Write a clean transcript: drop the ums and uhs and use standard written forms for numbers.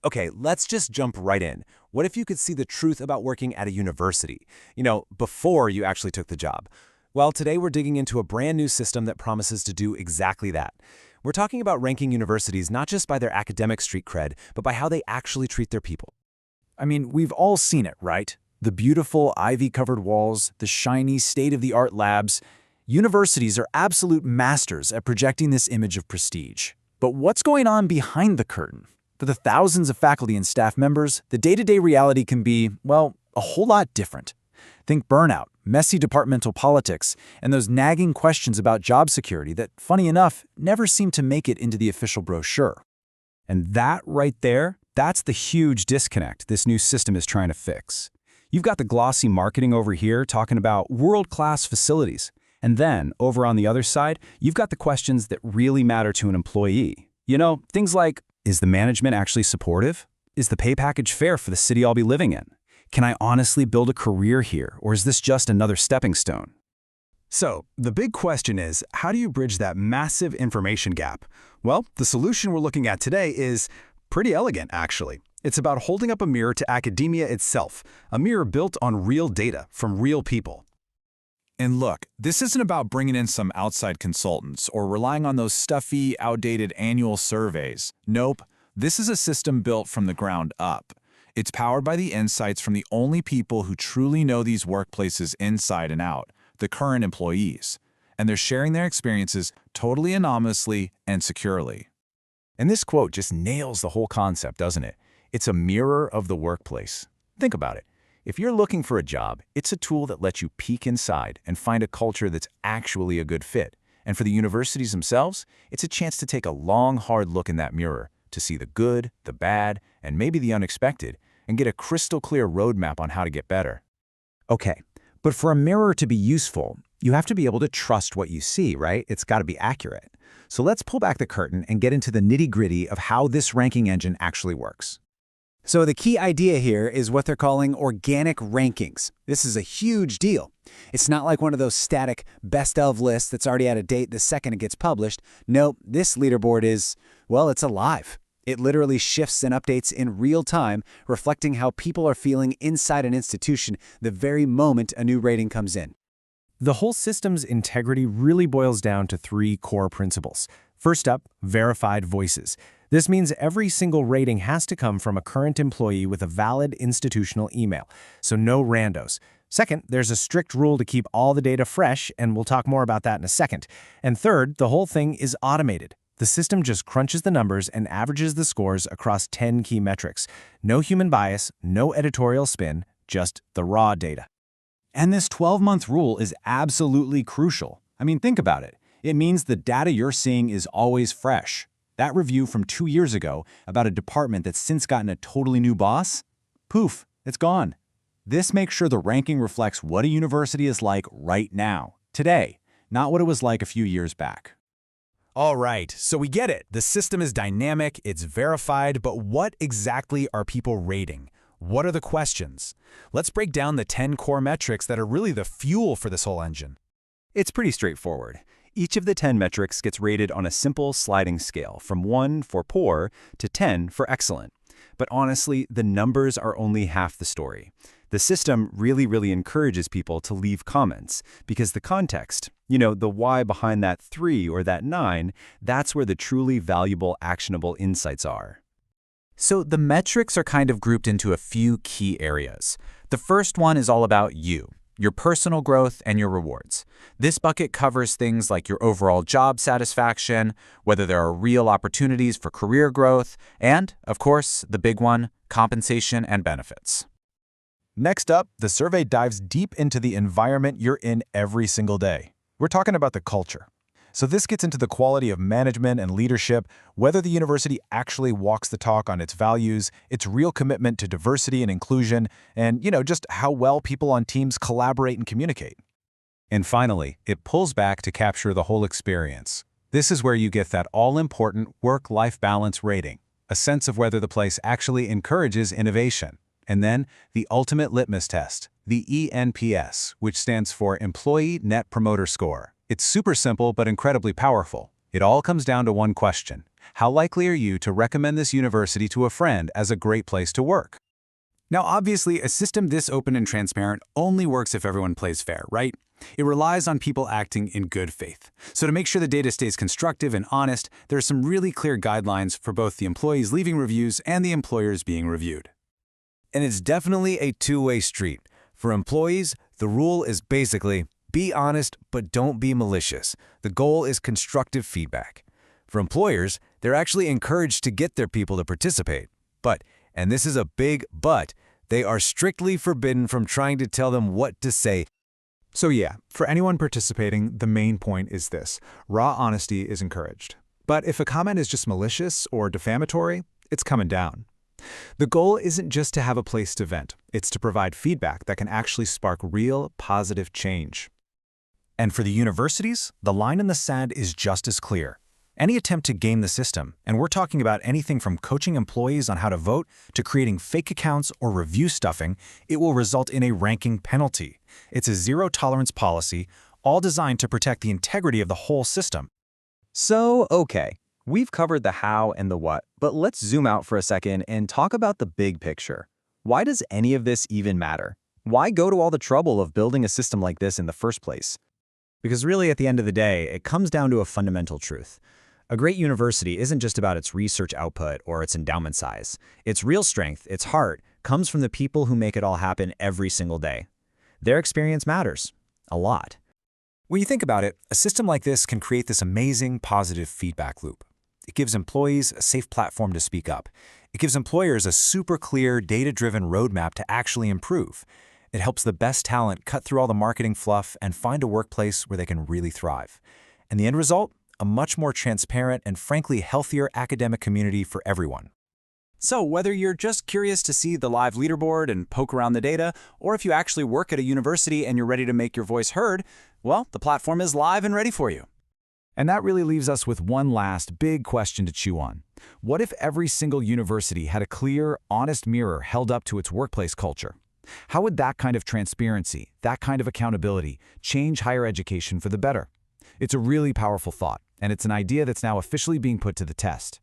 Okay, let's just jump right in. What if you could see the truth about working at a university? Before you actually took the job. Well, today we're digging into a brand new system that promises to do exactly that. We're talking about ranking universities not just by their academic street cred, but by how they actually treat their people. I mean, we've all seen it, right? The beautiful ivy-covered walls, the shiny state-of-the-art labs. Universities are absolute masters at projecting this image of prestige. But what's going on behind the curtain? For the thousands of faculty and staff members, the day-to-day reality can be, well, a whole lot different. Think burnout, messy departmental politics, and those nagging questions about job security that, funny enough, never seem to make it into the official brochure. And that right there, that's the huge disconnect this new system is trying to fix. You've got the glossy marketing over here talking about world-class facilities. And then, over on the other side, you've got the questions that really matter to an employee. Things like, is the management actually supportive? Is the pay package fair for the city I'll be living in? Can I honestly build a career here, or is this just another stepping stone? So, the big question is, how do you bridge that massive information gap? Well, the solution we're looking at today is pretty elegant, actually. It's about holding up a mirror to academia itself, a mirror built on real data from real people. And look, this isn't about bringing in some outside consultants or relying on those stuffy, outdated annual surveys. Nope, this is a system built from the ground up. It's powered by the insights from the only people who truly know these workplaces inside and out, the current employees. And they're sharing their experiences totally anonymously and securely. And this quote just nails the whole concept, doesn't it? It's a mirror of the workplace. Think about it. If you're looking for a job, it's a tool that lets you peek inside and find a culture that's actually a good fit. And for the universities themselves, it's a chance to take a long, hard look in that mirror to see the good, the bad, and maybe the unexpected, and get a crystal clear roadmap on how to get better. Okay, but for a mirror to be useful, you have to be able to trust what you see, right? It's got to be accurate. So let's pull back the curtain and get into the nitty-gritty of how this ranking engine actually works. So the key idea here is what they're calling organic rankings. This is a huge deal. It's not like one of those static best of lists that's already out of date the second it gets published. No, this leaderboard is, well, it's alive. It literally shifts and updates in real time, reflecting how people are feeling inside an institution the very moment a new rating comes in. The whole system's integrity really boils down to three core principles. First up, verified voices. This means every single rating has to come from a current employee with a valid institutional email, so no randos. Second, there's a strict rule to keep all the data fresh, and we'll talk more about that in a second. And third, the whole thing is automated. The system just crunches the numbers and averages the scores across 10 key metrics. No human bias, no editorial spin, just the raw data. And this 12-month rule is absolutely crucial. I mean, think about it. It means the data you're seeing is always fresh. That review from 2 years ago about a department that's since gotten a totally new boss, poof, it's gone. This makes sure the ranking reflects what a university is like right now, today, not what it was like a few years back. All right, so we get it. The system is dynamic, it's verified, but what exactly are people rating? What are the questions? Let's break down the 10 core metrics that are really the fuel for this whole engine. It's pretty straightforward. Each of the 10 metrics gets rated on a simple sliding scale from 1 for poor to 10 for excellent. But honestly, the numbers are only half the story. The system really encourages people to leave comments because the context, the why behind that 3 or that 9, that's where the truly valuable, actionable insights are. So the metrics are kind of grouped into a few key areas. The first one is all about you, your personal growth and your rewards. This bucket covers things like your overall job satisfaction, whether there are real opportunities for career growth, and, of course, the big one, compensation and benefits. Next up, the survey dives deep into the environment you're in every single day. We're talking about the culture. So this gets into the quality of management and leadership, whether the university actually walks the talk on its values, its real commitment to diversity and inclusion, and, just how well people on teams collaborate and communicate. And finally, it pulls back to capture the whole experience. This is where you get that all-important work-life balance rating, a sense of whether the place actually encourages innovation. And then the ultimate litmus test, the ENPS, which stands for Employee Net Promoter Score. It's super simple but incredibly powerful. It all comes down to one question. How likely are you to recommend this university to a friend as a great place to work? Now, obviously, a system this open and transparent only works if everyone plays fair, right? It relies on people acting in good faith. So to make sure the data stays constructive and honest, there are some really clear guidelines for both the employees leaving reviews and the employers being reviewed. And it's definitely a two-way street. For employees, the rule is basically, be honest, but don't be malicious. The goal is constructive feedback. For employers, they're actually encouraged to get their people to participate. But, and this is a big but, they are strictly forbidden from trying to tell them what to say. So yeah, for anyone participating, the main point is this: raw honesty is encouraged. But if a comment is just malicious or defamatory, it's coming down. The goal isn't just to have a place to vent, it's to provide feedback that can actually spark real, positive change. And for the universities, the line in the sand is just as clear. Any attempt to game the system, and we're talking about anything from coaching employees on how to vote to creating fake accounts or review stuffing, it will result in a ranking penalty. It's a zero-tolerance policy, all designed to protect the integrity of the whole system. So, okay, we've covered the how and the what, but let's zoom out for a second and talk about the big picture. Why does any of this even matter? Why go to all the trouble of building a system like this in the first place? Because really, at the end of the day, it comes down to a fundamental truth. A great university isn't just about its research output or its endowment size. Its real strength, its heart, comes from the people who make it all happen every single day. Their experience matters. A lot. When you think about it, a system like this can create this amazing positive feedback loop. It gives employees a safe platform to speak up. It gives employers a super clear, data-driven roadmap to actually improve. It helps the best talent cut through all the marketing fluff and find a workplace where they can really thrive. And the end result? A much more transparent and frankly healthier academic community for everyone. So whether you're just curious to see the live leaderboard and poke around the data, or if you actually work at a university and you're ready to make your voice heard, well, the platform is live and ready for you. And that really leaves us with one last big question to chew on. What if every single university had a clear, honest mirror held up to its workplace culture? How would that kind of transparency, that kind of accountability, change higher education for the better? It's a really powerful thought, and it's an idea that's now officially being put to the test.